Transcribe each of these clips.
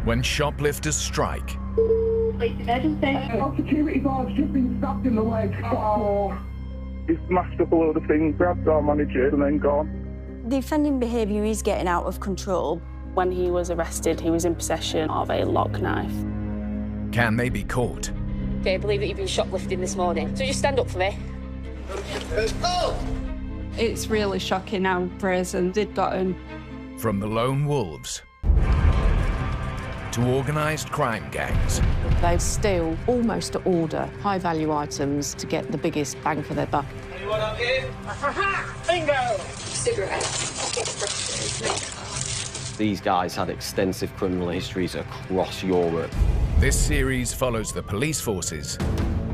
When shoplifters strike, Police emergency. Our security guard's just been stabbed in the leg. Oh. He's smashed up a load of things, grabbed our manager and then gone. The offending behaviour is getting out of control. When he was arrested, he was in possession of a lock knife. can they be caught? Okay, I believe that you've been shoplifting this morning, so just stand up for me. It's really shocking how brazen they'd gotten. From the lone wolves to organised crime gangs. They steal, almost to order, high-value items to get the biggest bang for their buck. Anyone up here? Bingo! Cigarettes. These guys had extensive criminal histories across Europe. This series follows the police forces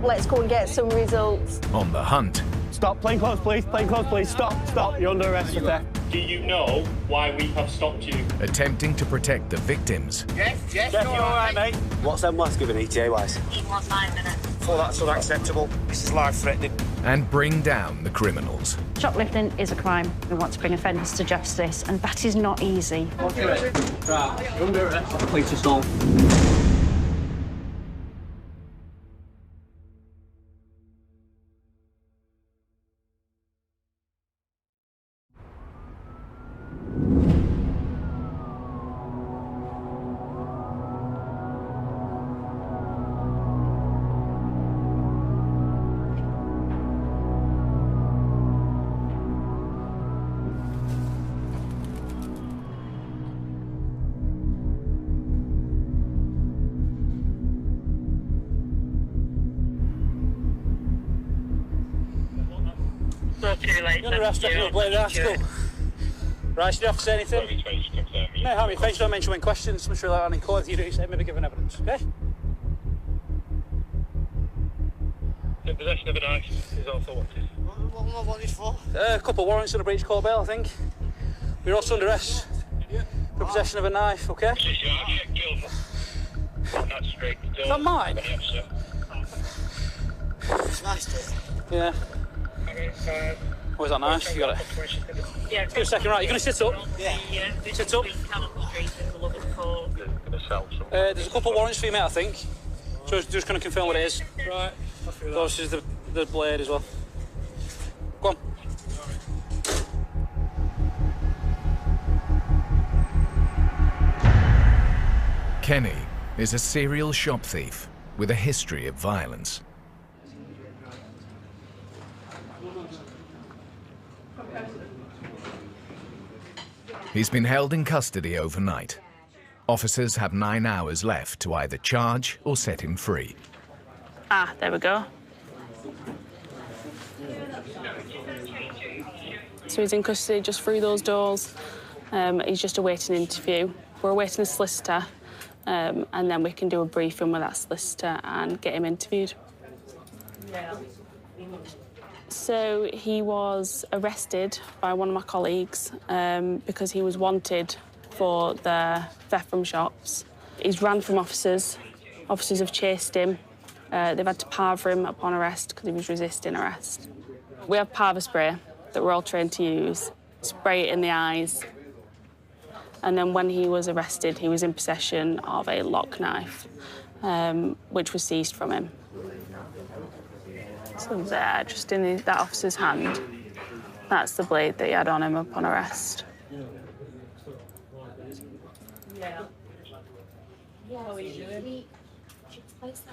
Let's go and get some results. on the hunt. Stop, plainclothes police, plainclothes police, stop, you're under arrest for theft. Do you know why we have stopped you? Attempting to protect the victims. Yes, Jeff, you all right, mate? What's them last given ETA-wise? He was 9 minutes. Oh, that's unacceptable. This is life-threatening. And bring down the criminals. Shoplifting is a crime. We want to bring offenders to justice, and that is not easy. Right, you're under arrest. Police assault. You're You're under arrest, you're blame the article. Right, should you have to say anything? No, harm your face, don't mention when questions. I'm sure that any court, if you do, you say maybe give evidence, okay? In possession of a knife is also wanted. What am I wanted for? A couple of warrants and a breach call bail, I think. We're also under arrest for possession of a knife, okay? That's straight. Is that mine? It's nice, Yeah. Where's that knife? You got it? Yeah. Give me a second, right, you're going to sit up? Yeah. Sit up. There's a couple of warrants for you, mate, I think. So just going to confirm what it is. Right. So this is the blade as well. Go on. Kenny is a serial shop thief with a history of violence. He's been held in custody overnight. Officers have 9 hours left to either charge or set him free. Ah, there we go. So he's in custody just through those doors. He's just awaiting an interview. We're awaiting a solicitor, and then we can do a briefing with that solicitor and get him interviewed. So he was arrested by one of my colleagues because he was wanted for the theft from shops. He's ran from officers. Officers have chased him. They've had to parver him upon arrest because he was resisting arrest. We have parver spray that we're all trained to use. Spray it in the eyes. And then when he was arrested, he was in possession of a lock knife, which was seized from him. So there, just in that officer's hand, that's the blade that he had on him upon arrest.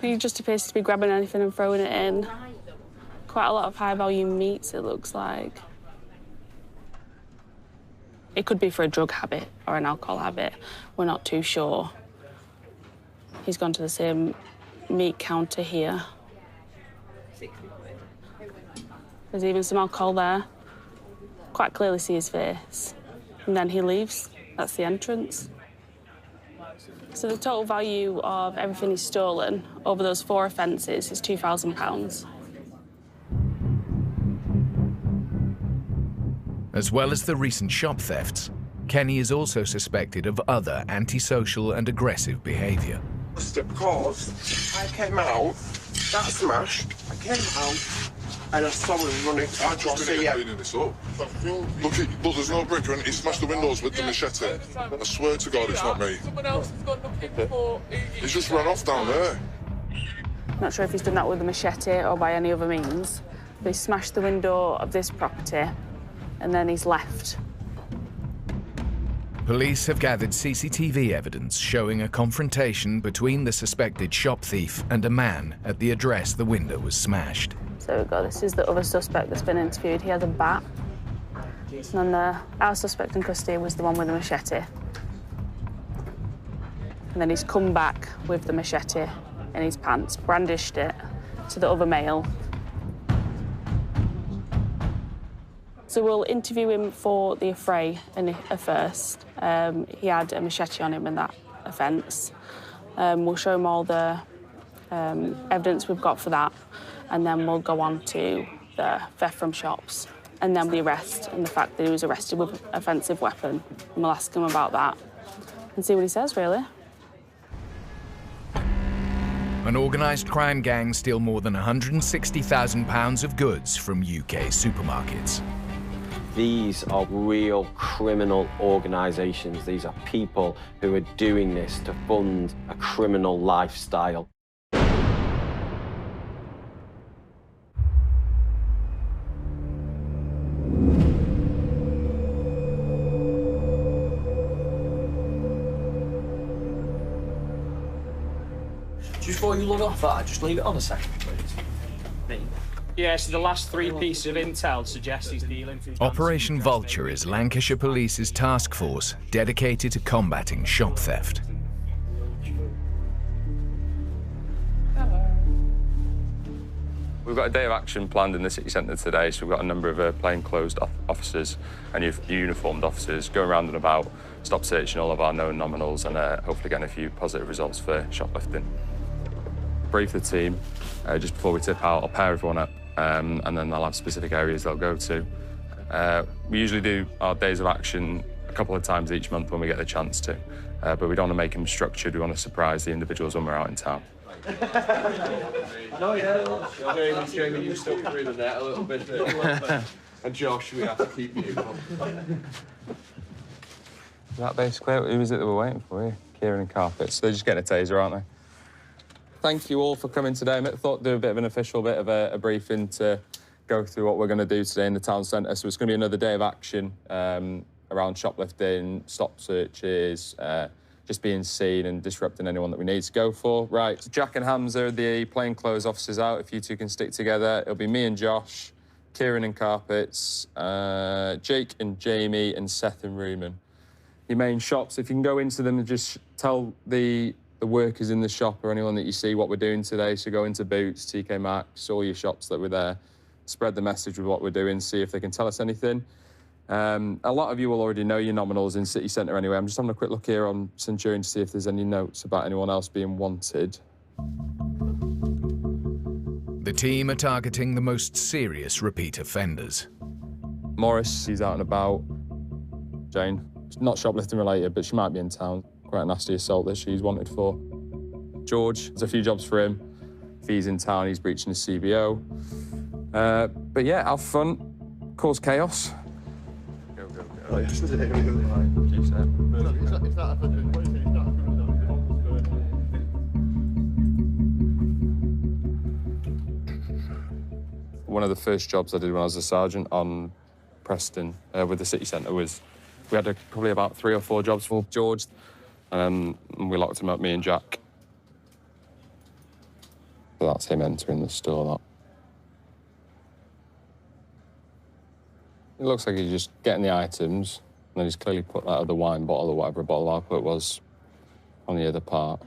He just appears to be grabbing anything and throwing it in. Quite a lot of high-value meats, it looks like. It could be for a drug habit or an alcohol habit. We're not too sure. He's gone to the same meat counter here. There's even some alcohol there. Quite clearly see his face. And then he leaves. That's the entrance. So the total value of everything he's stolen over those 4 offences is £2,000. As well as the recent shop thefts, Kenny is also suspected of other antisocial and aggressive behaviour. Because I came out, that smashed, I came out, and I saw him running. I just been cleaning this up. Look, there's no brick, and he smashed the windows with the machete. I swear to God, it's not me. Someone else has gone looking for... He's just run off down there. Not sure if he's done that with a machete or by any other means, but he smashed the window of this property and then he's left. Police have gathered CCTV evidence showing a confrontation between the suspected shop thief and a man at the address the window was smashed. So we've got, this is the other suspect that's been interviewed. He has a bat. And then our suspect in custody was the one with the machete. And then he's come back with the machete in his pants, brandished it to the other male. So we'll interview him for the affray first. He had a machete on him in that offence. We'll show him all the evidence we've got for that, and then we'll go on to the theft from shops, and then the arrest and the fact that he was arrested with an offensive weapon. And we'll ask him about that and see what he says, really. An organised crime gang steal more than £160,000 of goods from UK supermarkets. These are real criminal organisations. These are people who are doing this to fund a criminal lifestyle. Just before you log off that, just leave it on a second, please. Yeah, so the last three pieces of intel suggest he's dealing... Operation Vulture is Lancashire Police's task force dedicated to combating shop theft. We've got a day of action planned in the city centre today, so we've got a number of plainclothes officers and uniformed officers going around and about, stop searching all of our known nominals and hopefully getting a few positive results for shoplifting. Brief the team just before we tip out. I'll pair everyone up and then they'll have specific areas they'll go to. We usually do our days of action a couple of times each month when we get the chance to, but we don't want to make them structured. We want to surprise the individuals when we're out in town. No, yeah. Jamie, you still through the net a little bit. And Josh, we have to keep you. That basically, who was it that we're waiting for here? Kieran and Carpets. They're just getting a taser, aren't they? Thank you all for coming today. I thought I'd do a bit of an official bit of a briefing to go through what we're going to do today in the town centre. So it's going to be another day of action around shoplifting, stop searches, just being seen and disrupting anyone that we need to go for. Right, so Jack and Hamza are the plainclothes officers out. If you two can stick together, it'll be me and Josh, Kieran and Carpets, Jake and Jamie, and Seth and Ruman. Your main shops, if you can go into them and just tell the workers in the shop or anyone that you see what we're doing today. So go into Boots, TK Maxx, all your shops that were there, spread the message with what we're doing, see if they can tell us anything. A lot of you will already know your nominals in City Centre anyway. I'm just having a quick look here on Centurion to see if there's any notes about anyone else being wanted. The team are targeting the most serious repeat offenders. Morris, he's out and about. Jane, not shoplifting related, but she might be in town. Quite a nasty assault that she's wanted for. George, there's a few jobs for him. If he's in town, he's breaching his CBO. But yeah, have fun, cause chaos. Go, go, go. Oh, yes. One of the first jobs I did when I was a sergeant on Preston with the city centre was we had probably about 3 or 4 jobs for George. And we locked him up, me and Jack. So that's him entering the store. It looks like he's just getting the items, and then he's clearly put that other wine bottle or whatever bottle alcohol it was on the other part,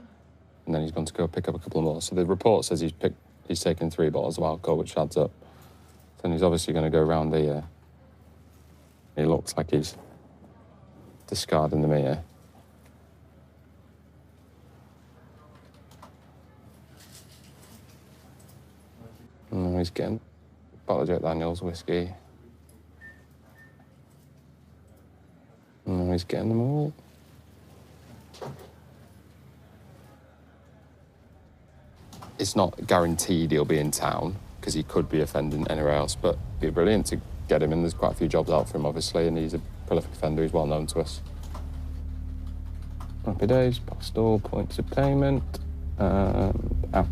and then he's gone to go pick up a couple more. So the report says he's taken 3 bottles of alcohol, which adds up. Then he's obviously going to go around here. He looks like he's discarding the meter. And he's getting a bottle of Jack Daniels whiskey. And he's getting them all. It's not guaranteed he'll be in town, because he could be offending anywhere else, but it'd be brilliant to get him in. There's quite a few jobs out for him, obviously, and he's a prolific offender. He's well known to us. Happy days, past all points of payment, and out.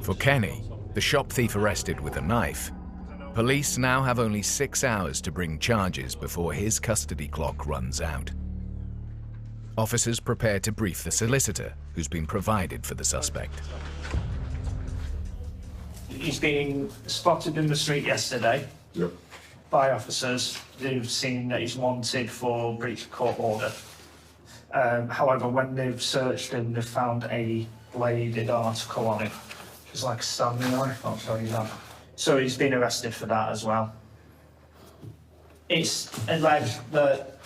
For Kenny, the shop thief arrested with a knife, police now have only 6 hours to bring charges before his custody clock runs out. Officers prepare to brief the solicitor who's been provided for the suspect. He's been spotted in the street yesterday by officers who've seen that he's wanted for breach of court order. However, when they've searched him, they've found a bladed article on him, which is like a Stanley knife, I'll tell you that. So he's been arrested for that as well. It's alleged that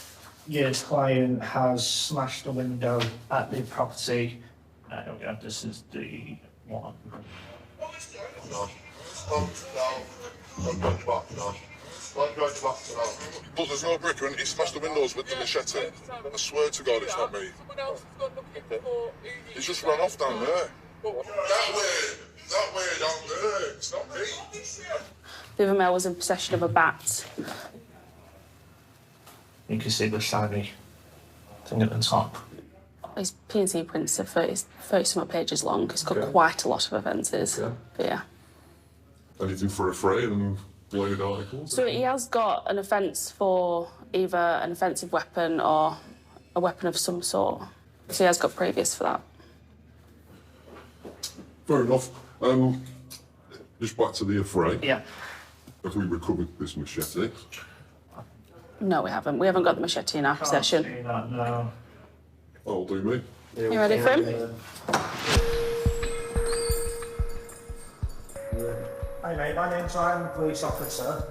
your client has smashed a window at the property. This is the one. But there's no brick, and he smashed the windows with the machete. I swear to God, it's not me. He's just run off down there. That way down there. It's not me. The other male was in possession of a bat. You can see the shiny thing at the top. His P&C prints are 30-some pages long. He's got quite a lot of offences. But yeah. Anything for a fray and bladed articles? So he has got an offence for either an offensive weapon or a weapon of some sort. So he has got previous for that. Fair enough. Just back to the affray. Yeah. Have we recovered this machete? No, we haven't. We haven't got the machete in our possession. Can't see that, no. That'll do me. You ready for him? Hi mate, my name's Ryan, police officer.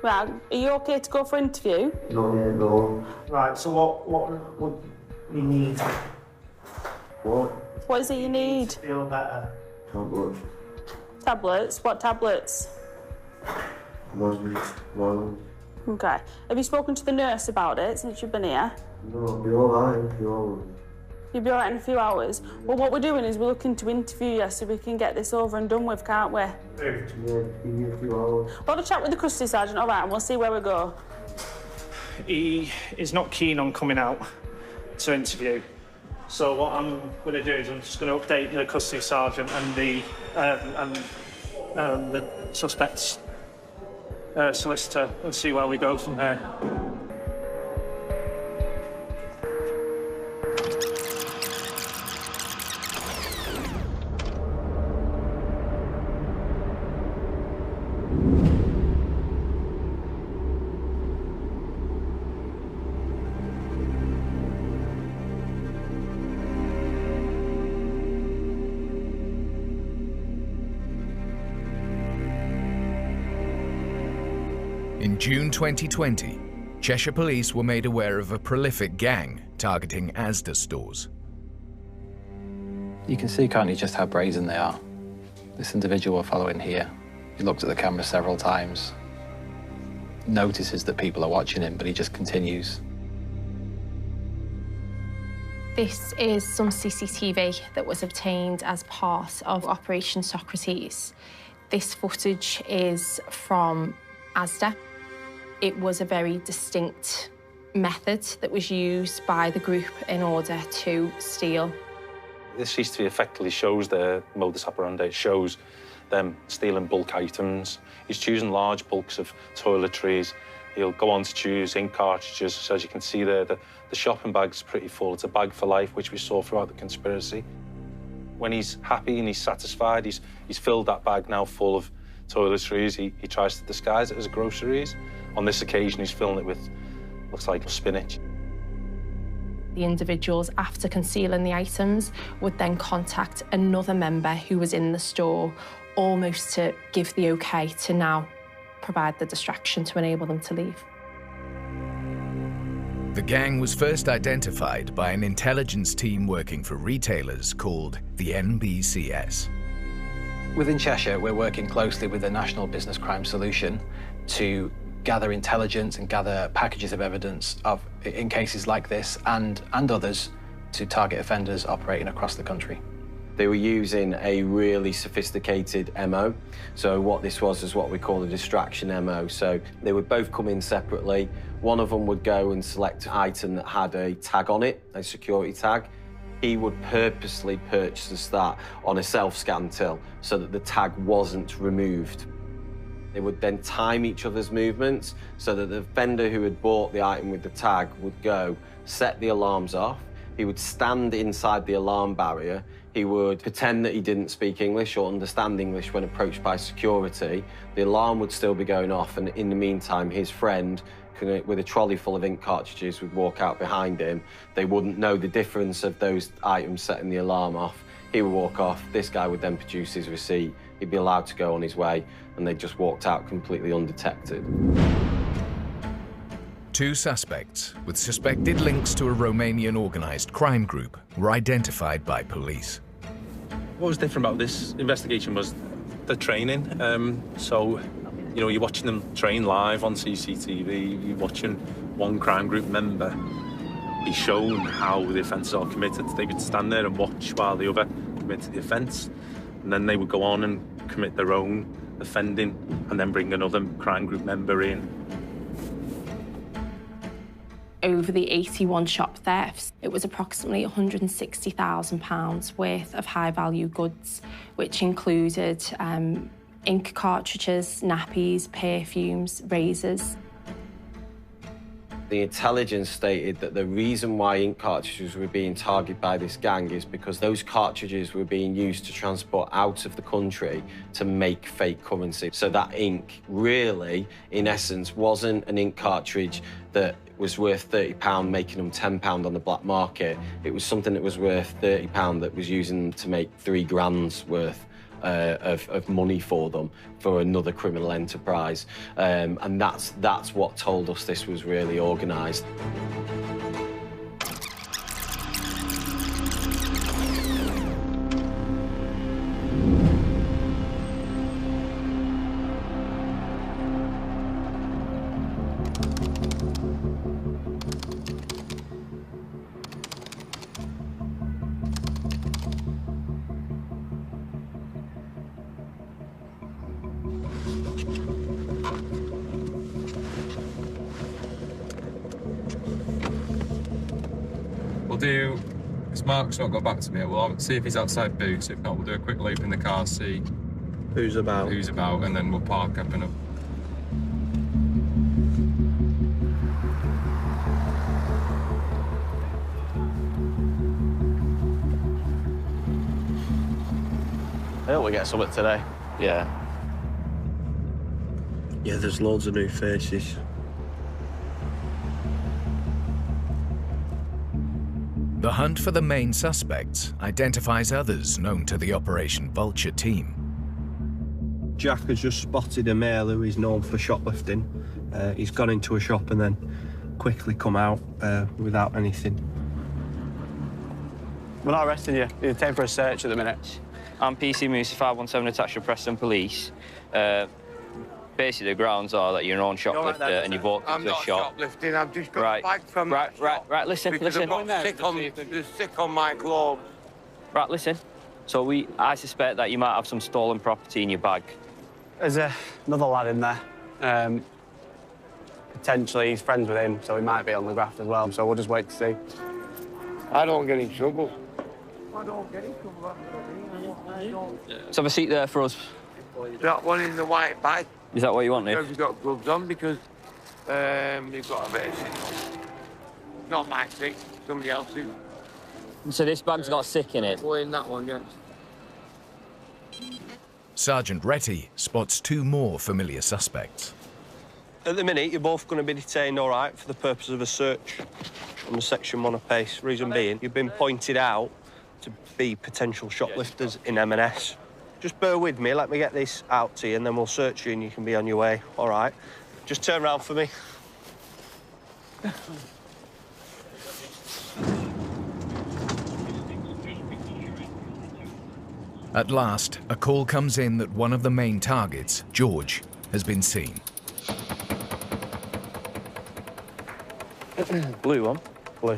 Right, are you okay to go for interview? No. Right, so what would you need? What is it you need? Feel better. Tablets? What tablets? Okay. Have you spoken to the nurse about it since you've been here? No, I'll be alright in a few hours. You'll be alright in a few hours? Well, what we're doing is we're looking to interview you so we can get this over and done with, can't we? Yeah, just give me a few hours. We'll have a chat with the custody sergeant, all right, and we'll see where we go. He is not keen on coming out to interview. So what I'm going to do is I'm just going to update the custody sergeant and the suspect's solicitor and see where we go from there. In June 2020, Cheshire Police were made aware of a prolific gang targeting Asda stores. You can see, can't you, just how brazen they are? This individual we're following here, he looked at the camera several times, notices that people are watching him, but he just continues. This is some CCTV that was obtained as part of Operation Socrates. This footage is from Asda. It was a very distinct method that was used by the group in order to steal. This CCTV effectively shows their modus operandi. It shows them stealing bulk items. He's choosing large bulks of toiletries. He'll go on to choose ink cartridges. So as you can see there, the shopping bag's pretty full. It's a bag for life, which we saw throughout the conspiracy. When he's happy and he's satisfied, he's filled that bag now full of toiletries. He tries to disguise it as groceries. On this occasion, he's filling it with, looks like spinach. The individuals, after concealing the items, would then contact another member who was in the store, almost to give the okay to now provide the distraction to enable them to leave. The gang was first identified by an intelligence team working for retailers called the NBCS. Within Cheshire, we're working closely with the National Business Crime Solution to gather intelligence and gather packages of evidence in cases like this and others to target offenders operating across the country. They were using a really sophisticated MO. So what this was is what we call a distraction MO. So they would both come in separately. One of them would go and select an item that had a tag on it, a security tag. He would purposely purchase that on a self-scan till so that the tag wasn't removed. They would then time each other's movements so that the vendor who had bought the item with the tag would go, set the alarms off. He would stand inside the alarm barrier. He would pretend that he didn't speak English or understand English when approached by security. The alarm would still be going off, and in the meantime, his friend, with a trolley full of ink cartridges, would walk out behind him. They wouldn't know the difference of those items setting the alarm off. He would walk off. This guy would then produce his receipt. He'd be allowed to go on his way, and they just walked out completely undetected. 2 suspects with suspected links to a Romanian organised crime group were identified by police. What was different about this investigation was the training. So, you know, you're watching them train live on CCTV, you're watching one crime group member be shown how the offences are committed. They would stand there and watch while the other committed the offence, and then they would go on and commit their own offending and then bring another crime group member in. Over the 81 shop thefts, it was approximately £160,000 worth of high-value goods, which included ink cartridges, nappies, perfumes, razors. The intelligence stated that the reason why ink cartridges were being targeted by this gang is because those cartridges were being used to transport out of the country to make fake currency. So that ink really, in essence, wasn't an ink cartridge that was worth £30, making them £10 on the black market. It was something that was worth £30 that was using to make £3 worth of money for them for another criminal enterprise, and that's what told us this was really organised. Because Mark's not got back to me, we'll see if he's outside Boots. If not, we'll do a quick loop in the car, see who's about, and then we'll park up and up. I hope we get something today. Yeah, there's loads of new faces. The hunt for the main suspects identifies others known to the Operation Vulture team. Jack has just spotted a male who is known for shoplifting. He's gone into a shop and then quickly come out without anything. We're not arresting you. You're taken for a search at the minute. I'm PC Moose 517 attached to Preston Police. Basically, the grounds are that you're an own shoplifter and you walked into a shop. I'm not shoplifting, I've just got a bag from the shop. Right, listen. I've got sick on my clothes. Right, listen. So I suspect that you might have some stolen property in your bag. There's another lad in there. Potentially, he's friends with him, so he might be on the graft as well. So we'll just wait to see. I don't get in trouble. Let's have a seat there for us. That one in the white bag. Is that what you want, Nick? You've got gloves on because you've got a bit of sick. Not my sick, somebody else's. So this bag's got sick in it? Well, in that one, yes. Sergeant Retty spots 2 more familiar suspects. At the minute, you're both going to be detained, all right, for the purpose of a search on the Section 1 of PACE. Reason being, you've been pointed out to be potential shoplifters in M&S. Just bear with me, let me get this out to you, and then we'll search you and you can be on your way, all right? Just turn around for me. At last, a call comes in that one of the main targets, George, has been seen. Blue one? Blue.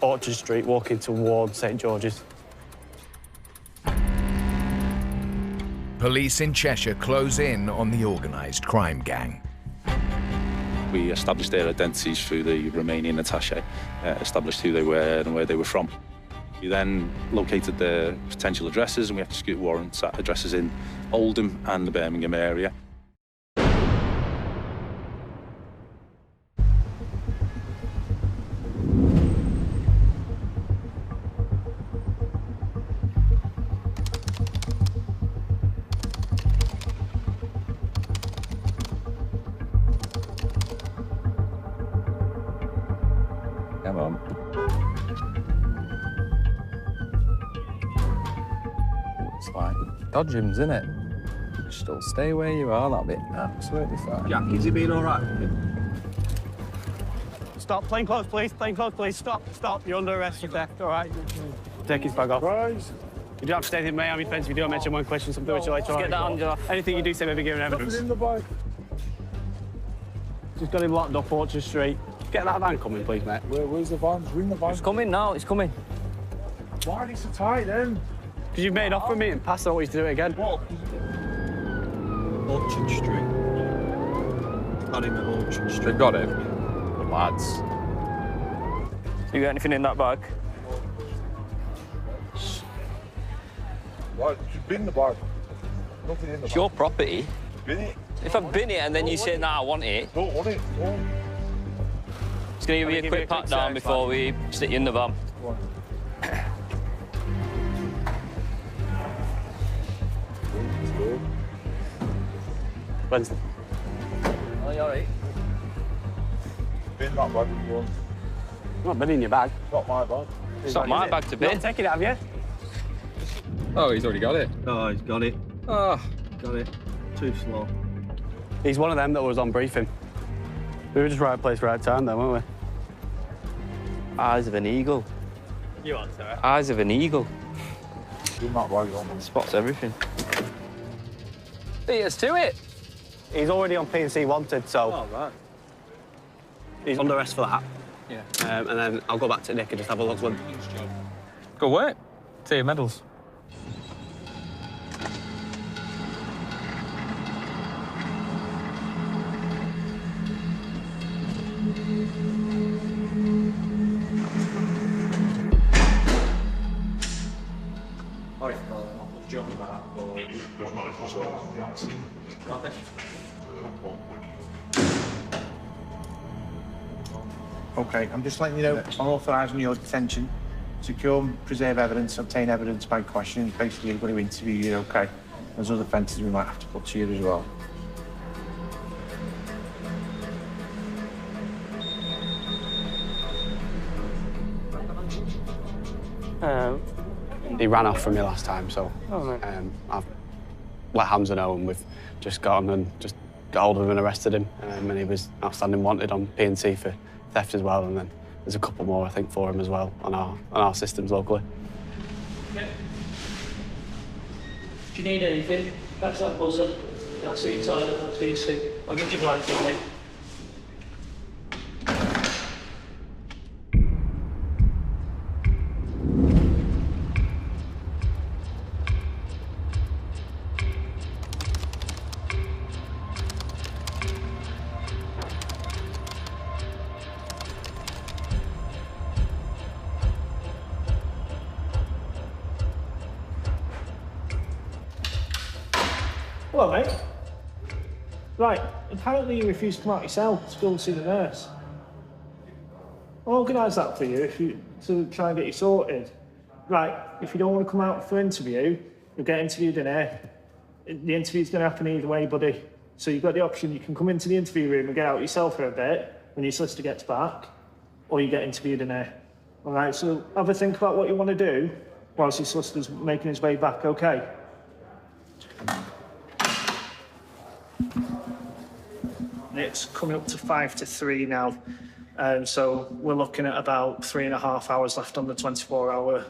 Orchard Street, walking towards St George's. Police in Cheshire close in on the organised crime gang. We established their identities through the Romanian attaché, established who they were and where they were from. We then located their potential addresses and we executed warrants at addresses in Oldham and the Birmingham area. Come on. It's like dodgems, isn't it? Just all stay where you are, that'll be absolutely fine. Jack, is he being all right? Stop, plainclothes, please, stop. You're under arrest for theft, all right? Take his bag off. Rise. You don't have to say anything, mate. I'm your defence if you don't mention one question, something which you later on. Get that on, off. Anything you do say may be given evidence. In the bike. Just got him locked up Orchard Street. Get that van coming, please, mate. Where's the van? Ring the van. It's coming now, it's coming. Why are they so tight then? Because you've made off with me and passed, I want you to do it again. What? Orchard Street. Got him at Orchard Street. They've got him. The lads. You got anything in that bag? Right, just bin the bag. Nothing in the bag. It's your property. Bin it. If I bin it and then you say, nah, I want it. Don't want it. No. Just gonna give you a quick pat down before we stick you in the van. Wednesday. Oh, you alright? Bin that bag if you want. I'm not binning your bag. It's not my bag. It's not my bag to bin. You're not taking it, have you? Oh, he's already got it. Oh, he's got it. Oh. Got it. Too slow. He's one of them that was on briefing. We were just right place, right time then, weren't we? Eyes of an eagle. You want, sir? Eyes of an eagle. Bin that bag on. Spots everything. Beat us to it. He's already on P&C wanted, so... Oh, right. He's under arrest for that. Yeah. And then I'll go back to Nick and just have a look one. Good work. See your medals. OK, I'm just letting you know I'm authorising your detention. Secure, preserve evidence, obtain evidence by questioning. Basically, we're going to interview you, OK? There's other offences we might have to put to you as well. He ran off from me last time, so I've let Hamza know, and we've just gone and just got hold of him and arrested him. And he was outstanding wanted on P&C for theft as well, and then there's a couple more, I think, for him as well on our systems locally. Okay. If you need anything, that's that buzzer. That's what you're telling them, that's what you see. I'll get you blanket, mate. Hello, mate. Right, apparently you refused to come out yourself to go and see the nurse. I'll organise that for you to try and get you sorted. Right, if you don't want to come out for interview, you'll get interviewed in here. The interview's going to happen either way, buddy. So you've got the option, you can come into the interview room and get out yourself for a bit when your solicitor gets back, or you get interviewed in here. All right, so have a think about what you want to do whilst your solicitor's making his way back, OK? It's coming up to 5 to 3 now, so we're looking at about 3.5 hours left on the 24-hour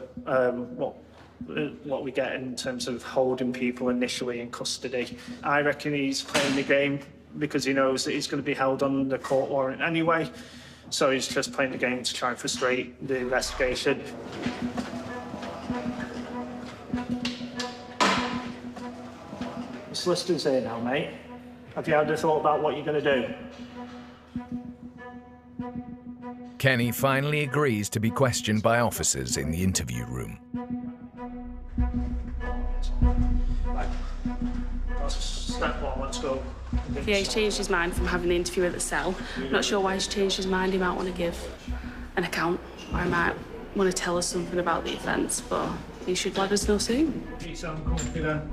what we get in terms of holding people initially in custody. I reckon he's playing the game because he knows that he's going to be held under court warrant anyway, so he's just playing the game to try and frustrate the investigation. The solicitor's here now, mate. Have you had a thought about what you're going to do? Kenny finally agrees to be questioned by officers in the interview room. Right. That's step one, let's go. Yeah, he's changed his mind from having the interview at the cell. I'm not sure why he's changed his mind. He might want to give an account, or he might want to tell us something about the offence, but he should let us know soon. You sound confident.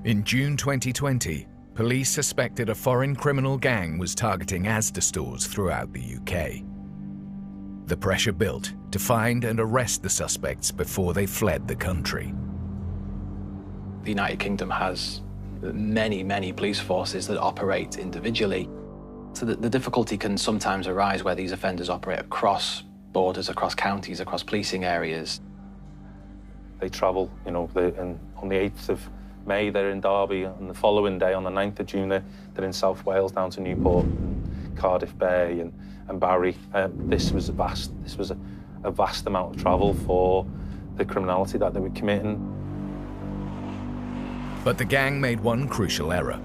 In June 2020, police suspected a foreign criminal gang was targeting Asda stores throughout the UK. The pressure built to find and arrest the suspects before they fled the country. The United Kingdom has many, many police forces that operate individually. So the difficulty can sometimes arise where these offenders operate across borders, across counties, across policing areas. They travel, you know, and on the 8th of May, they're in Derby, and the following day, on the 9th of June, they're in South Wales, down to Newport, and Cardiff Bay, and Barry. This was a vast amount of travel for the criminality that they were committing. But the gang made one crucial error.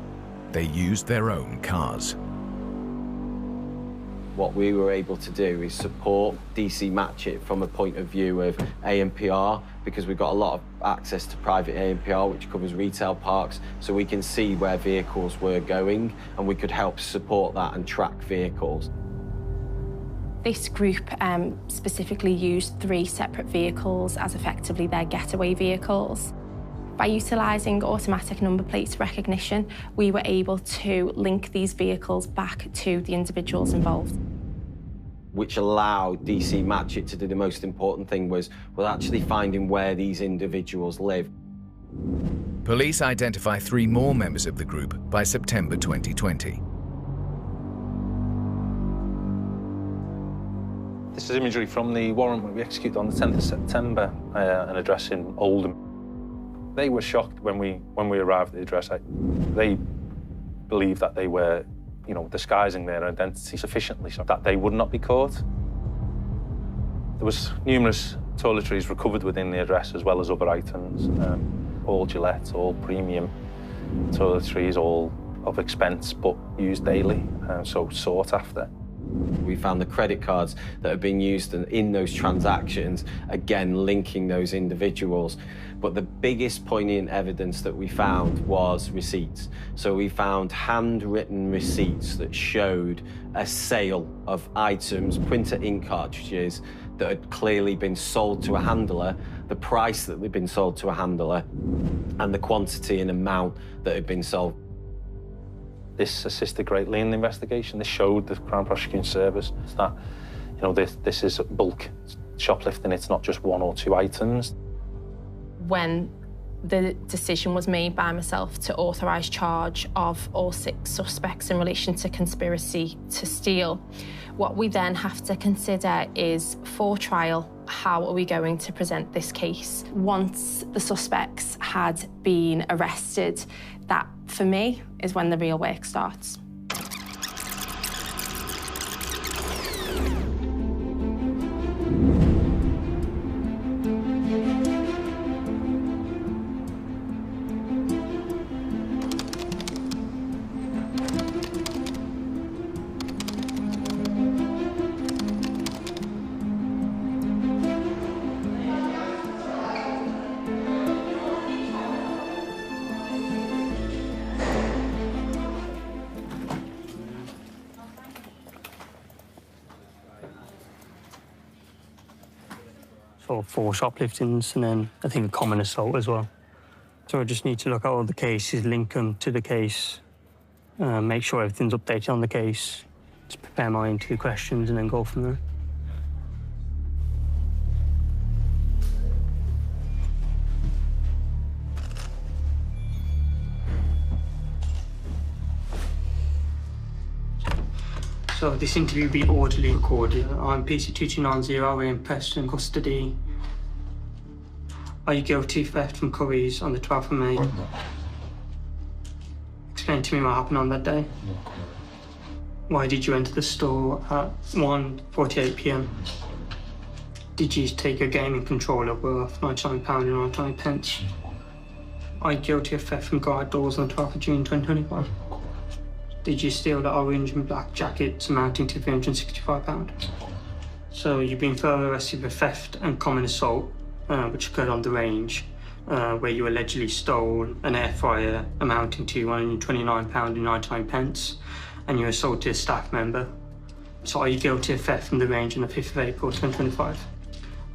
They used their own cars. What we were able to do is support DC Match It from a point of view of ANPR, because we've got a lot of access to private ANPR, which covers retail parks, so we can see where vehicles were going, and we could help support that and track vehicles. This group specifically used 3 separate vehicles as effectively their getaway vehicles. By utilising automatic number plates recognition, we were able to link these vehicles back to the individuals involved. Which allowed DC Match It to do the most important thing, was actually finding where these individuals live. Police identify 3 more members of the group by September 2020. This is imagery from the warrant we executed on the 10th of September, an address in Oldham. They were shocked when we arrived at the address. They believed that they were, you know, disguising their identity sufficiently so that they would not be caught. There was numerous toiletries recovered within the address, as well as other items, all Gillette, all premium toiletries, all of expense, but used daily, so sought after. We found the credit cards that have been used in those transactions, again linking those individuals. But the biggest poignant evidence that we found was receipts. So we found handwritten receipts that showed a sale of items, printer ink cartridges, that had clearly been sold to a handler, the price that they'd been sold to a handler, and the quantity and amount that had been sold. This assisted greatly in the investigation. This showed the Crown Prosecution Service that, you know, this is bulk shoplifting. It's not just 1 or 2 items. When the decision was made by myself to authorise charge of all 6 suspects in relation to conspiracy to steal, what we then have to consider is, for trial, how are we going to present this case? Once the suspects had been arrested, that, for me, is when the real work starts. for 4 shopliftings and then I think a common assault as well. So I just need to look at all the cases, link them to the case, make sure everything's updated on the case, just prepare my interview questions and then go from there. So this interview will be orderly recorded. I'm PC2290, we're in Preston custody. Are you guilty of theft from Curry's on the 12th of May? Explain to me what happened on that day. Why did you enter the store at 1:48 p.m? Did you take a gaming controller worth £99 and 99 pence? Are you guilty of theft from guard doors on the 12th of June 2025? Did you steal the orange and black jackets amounting to £365? So you've been further arrested for theft and common assault, which occurred on the range, where you allegedly stole an air fryer amounting to £129 and 99 pence, and you assaulted a staff member. So are you guilty of theft from the range on the 5th of April 2025?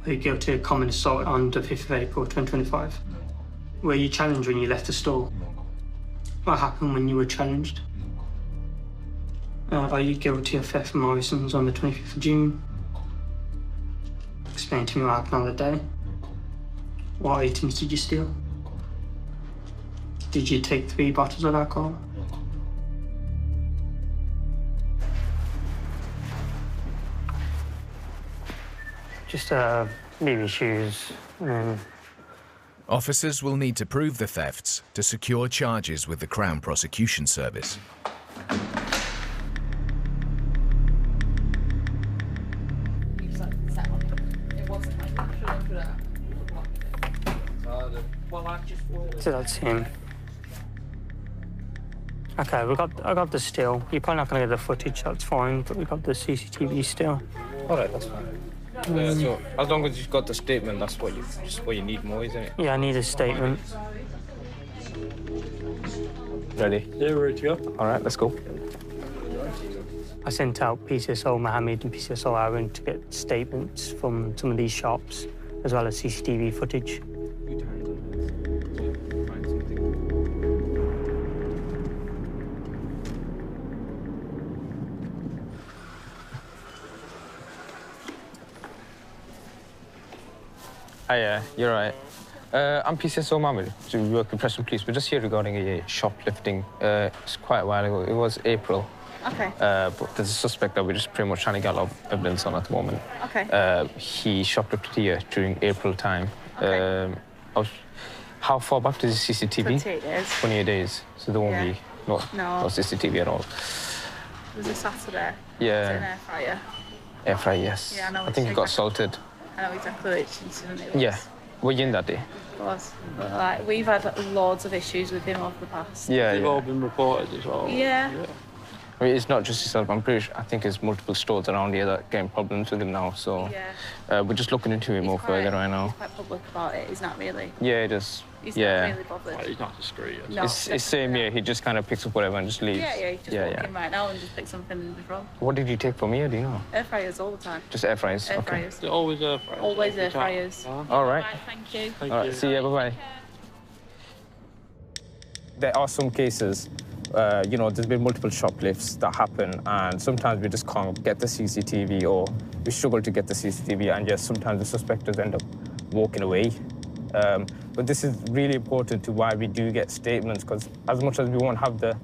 Are you guilty of common assault on the 5th of April 2025? Were you challenged when you left the store? What happened when you were challenged? Are you guilty of theft from Morrison's on the 25th of June? Explain to me what happened on the day. What items did you steal? Did you take 3 bottles of alcohol? Just maybe shoes and... Officers will need to prove the thefts to secure charges with the Crown Prosecution Service. So that's him. Okay, I got the still. You're probably not going to get the footage, that's fine, but we got the CCTV still. All right, that's fine. So as long as you've got the statement, that's what you need more, isn't it? Yeah, I need a statement. Ready? Yeah, ready to go. All right, let's go. I sent out PCSO Mohammed and PCSO Aaron to get statements from some of these shops, as well as CCTV footage. Hi, you're right. I'm PCSO Mohammed, so we work with Preston Police. We're just here regarding a shoplifting. It's quite a while ago. It was April. Okay. But there's a suspect that we're just pretty much trying to get a lot of evidence on at the moment. Okay. He shoplifted here during April time. Okay. How far back to the CCTV? 28 days. 28 days. So there won't be no CCTV at all. It was a Saturday. Yeah. It was an air fryer. Air fryer, yes. Yeah, I know. I think he got assaulted. I know exactly which incident it was. Yeah. Were you in that day? Of course. But, like, we've had loads of issues with him over the past. Yeah, They've all been reported as well. Yeah. I mean, it's not just yourself. I'm pretty sure, I think there's multiple stores around here that are getting problems with him now. So we're just looking into it more further right now. He's quite public about it. He's not really. Yeah, he does. He's not really bothered. Like, he's not discreet. No, it's same here. He just kind of picks up whatever and just leaves. Yeah, he just walk in right now and just pick something in the front. What did you take from here? Do you know? Air fryers all the time. Just air fryers? Air okay. fryers. They're always air fryers. Always air fryers. All right. Thank you. All right, see you. Bye-bye. There are some cases, there's been multiple shoplifts that happen, and sometimes we just can't get the CCTV, or we struggle to get the CCTV, and yes, sometimes the suspects end up walking away. But this is really important to why we do get statements, because as much as we won't have the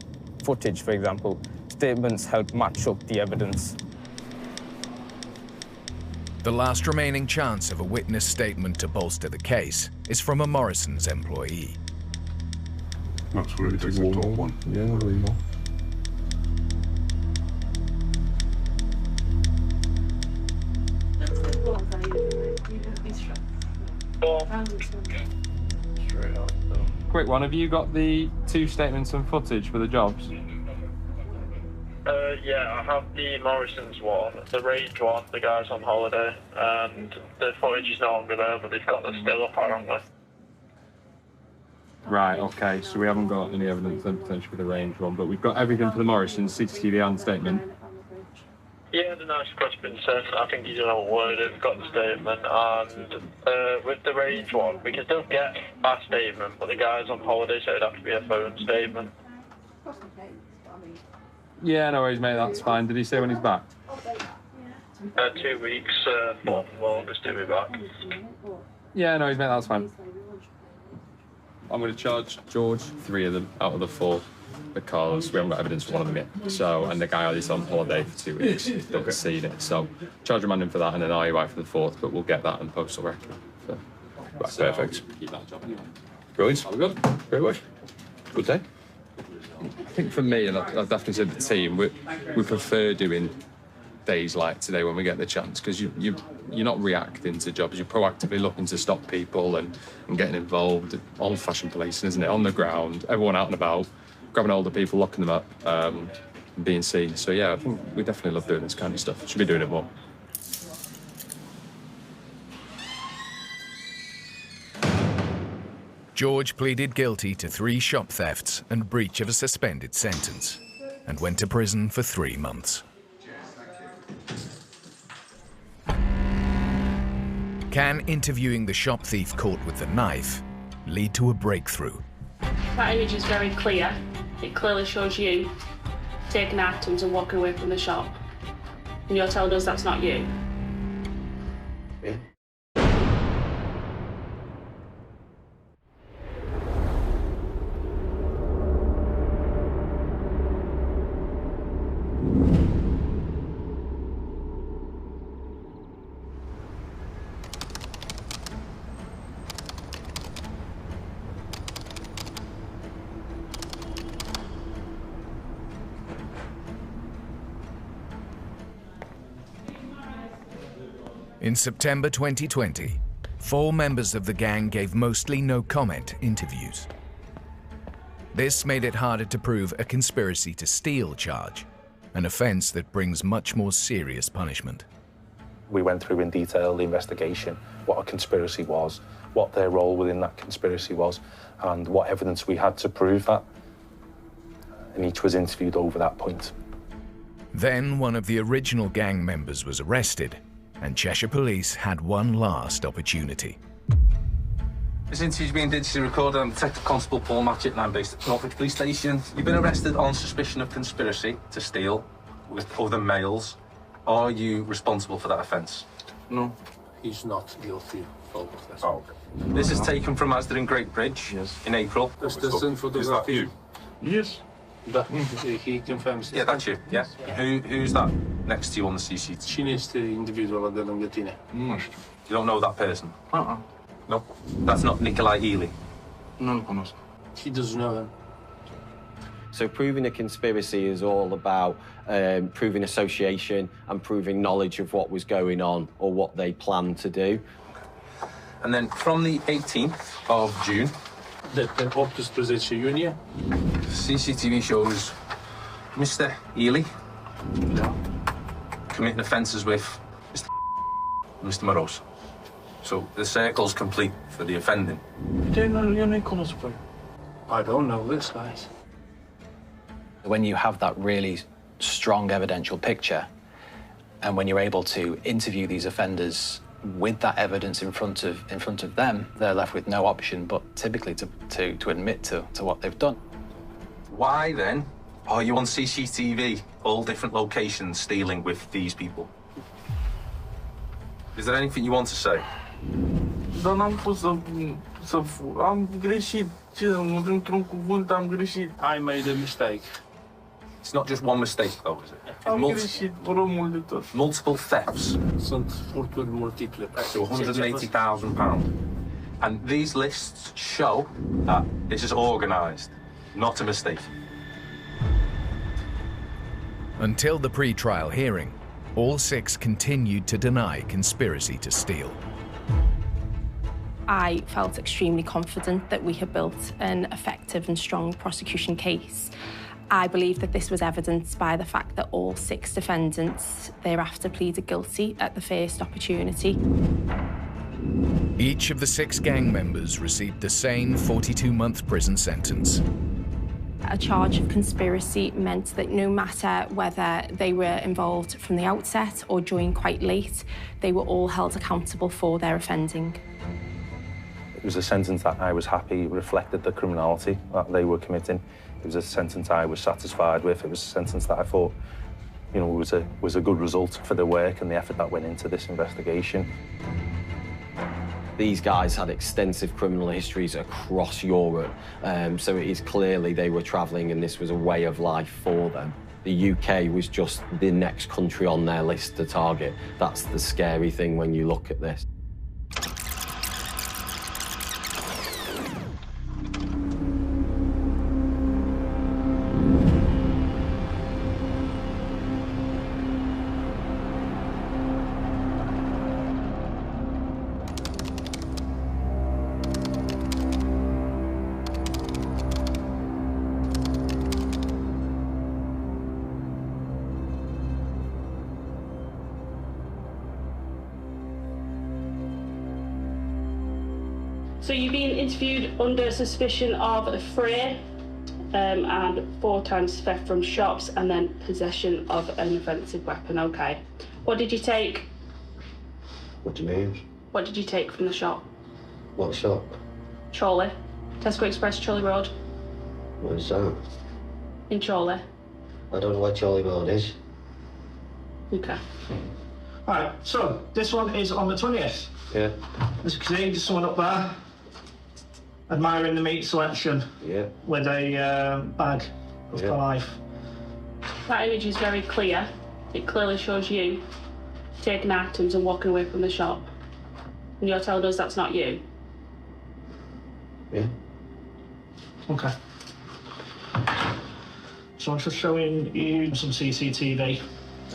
footage, for example, statements help match up the evidence. The last remaining chance of a witness statement to bolster the case is from a Morrison's employee. That's where it takes the top one. Yeah, there you go. Quick one, have you got the 2 statements and footage for the jobs? Yeah, I have the Morrison's one, the Range one, the guy's on holiday, and the footage is no longer there, but they've got the still up, apparently. Right, okay, so we haven't got any evidence then potentially for the Range one, but we've got everything for the Morrison's, CCTV and statement. Yeah, the nice request been sent. I think he's on word. We've got the statement, and with the range one, we can still get a statement, but the guy's on holiday, so it'd have to be a phone statement. Yeah, no worries, mate. That's fine. Did he say when he's back? 2 weeks, 4th of August, he'll be back. Yeah, no worries, mate. That's fine. I'm going to charge George 3 of them out of the 4 because we haven't got evidence for one of them yet. So, and the guy is on holiday for 2 weeks. Don't get seen it. So, charge remand him for that and then RUI for the 4th, but we'll get that and postal record. So, right, perfect. Keep that job anyway. Brilliant. All good. Very well. Good day. I think for me, and I've definitely said to the team, we prefer doing days like today when we get the chance, because you're not reacting to jobs, you're proactively looking to stop people and getting involved. Old-fashioned policing, isn't it? On the ground, everyone out and about, grabbing older people, locking them up, and being seen. So yeah, I think we definitely love doing this kind of stuff. Should be doing it more. George pleaded guilty to 3 shop thefts and breach of a suspended sentence, and went to prison for 3 months. Can interviewing the shop thief caught with the knife lead to a breakthrough? That image is very clear. It clearly shows you taking items and walking away from the shop. And you're telling us that's not you. Yeah. In September 2020, 4 members of the gang gave mostly no-comment interviews. This made it harder to prove a conspiracy to steal charge, an offence that brings much more serious punishment. We went through in detail the investigation, what a conspiracy was, what their role within that conspiracy was, and what evidence we had to prove that. And each was interviewed over that point. Then one of the original gang members was arrested, and Cheshire Police had one last opportunity. This interview is being digitally recorded. I'm Detective Constable Paul Matchett and I'm based at Norwich Police Station. You've been arrested on suspicion of conspiracy to steal with other males. Are you responsible for that offence? No, he's not guilty. This is taken from Asda in Great Bridge in April. That's the same photography. You? Yes. He confirms. Yeah, that's you. Yeah. Who's that next to you on the CCTV? Chinese individual at the Langatine. You don't know that person? No. That's not Nikolai Ely? No. He doesn't know him. So proving a conspiracy is all about proving association and proving knowledge of what was going on or what they planned to do. And then from the 18th of June, the Optus Position Union. CCTV shows Mr. Ely committing offences with Mr. Morose. So the circle's complete for the offending. I don't know this, guys. When you have that really strong evidential picture, and when you're able to interview these offenders with that evidence in front of them, they're left with no option but typically to admit to what they've done. Why then are you on CCTV, all different locations, stealing with these people? Is there anything you want to say? I made a mistake. It's not just one mistake, though, is it? Multiple thefts. So £180,000. And these lists show that this is organised, not a mistake. Until the pre-trial hearing, all 6 continued to deny conspiracy to steal. I felt extremely confident that we had built an effective and strong prosecution case. I believe that this was evidenced by the fact that all 6 defendants thereafter pleaded guilty at the first opportunity. Each of the 6 gang members received the same 42-month prison sentence. A charge of conspiracy meant that no matter whether they were involved from the outset or joined quite late, they were all held accountable for their offending. It was a sentence that I was happy reflected the criminality that they were committing. It was a sentence I was satisfied with. It was a sentence that I thought, you know, was a good result for the work and the effort that went into this investigation. These guys had extensive criminal histories across Europe, so it is clearly they were travelling and this was a way of life for them. The UK was just the next country on their list to target. That's the scary thing when you look at this. So you're being interviewed under suspicion of a fray and 4 times theft from shops and then possession of an offensive weapon, okay. What did you take? What do you mean? What did you take from the shop? What shop? Chorley. Tesco Express, Chorley Road. Where's that? In Chorley. I don't know where Chorley Road is. Okay. Right, so this one is on the 20th. Yeah. As you can see, there's someone up there admiring the meat selection. Yeah. With a bag of life. That image is very clear. It clearly shows you taking items and walking away from the shop. And you're telling us that's not you? Yeah. Okay. So I'm just showing you some CCTV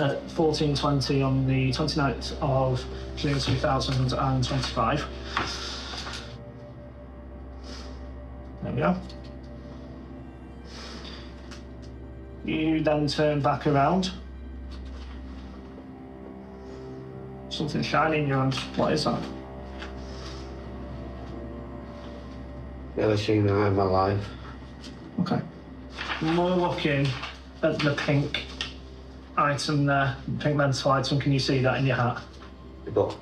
at 14:20 on the 29th of June 2025. There we go. You then turn back around. Something shiny in your hand. What is that? Never seen that in my life. Okay. More looking at the pink item there, the pink mental item. Can you see that in your hat? But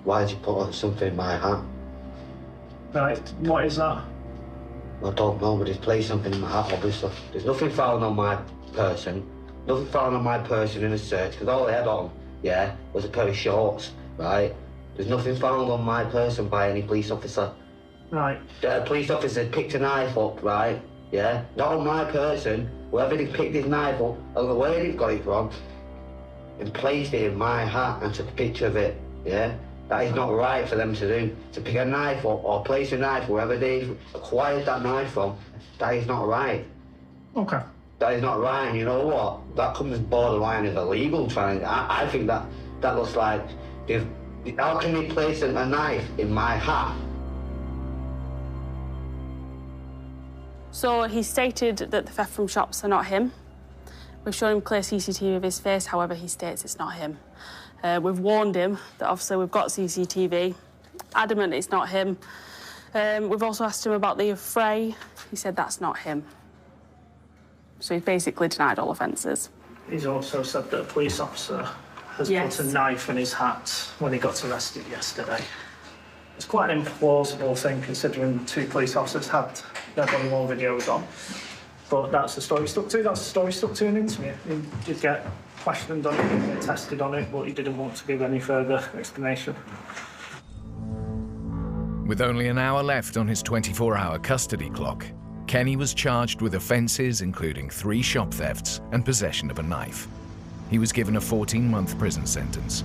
why did you put something in my hat? Right, what is that? I don't know, but he's placed something in my hat, obviously. There's nothing found on my person. Nothing found on my person in a search, because all I had on, was a pair of shorts, right? There's nothing found on my person by any police officer. Right. The police officer picked a knife up, right? Yeah? Not on my person. Whoever they picked his knife up, I don't know where they got it from, and placed it in my hat and took a picture of it, yeah? That is not right for them to do. To pick a knife up or place a knife wherever they acquired that knife from, that is not right. Okay. That is not right, and you know what? That comes borderline as illegal. I think that looks like, how can they place a knife in my hat? So he stated that the theft from shops are not him. We've shown him clear CCTV of his face, however, he states it's not him. We've warned him that obviously we've got CCTV, adamant it's not him. We've also asked him about the fray. He said that's not him. So he's basically denied all offences. He's also said that a police officer has put a knife in his hat when he got arrested yesterday. It's quite an implausible thing considering 2 police officers had their body worn videos on. But that's the story he stuck to. That's the story he stuck to in an interview. He did get questioned on it, he tested on it, but he didn't want to give any further explanation. With only an hour left on his 24-hour custody clock, Kenny was charged with offences including 3 shop thefts and possession of a knife. He was given a 14-month prison sentence.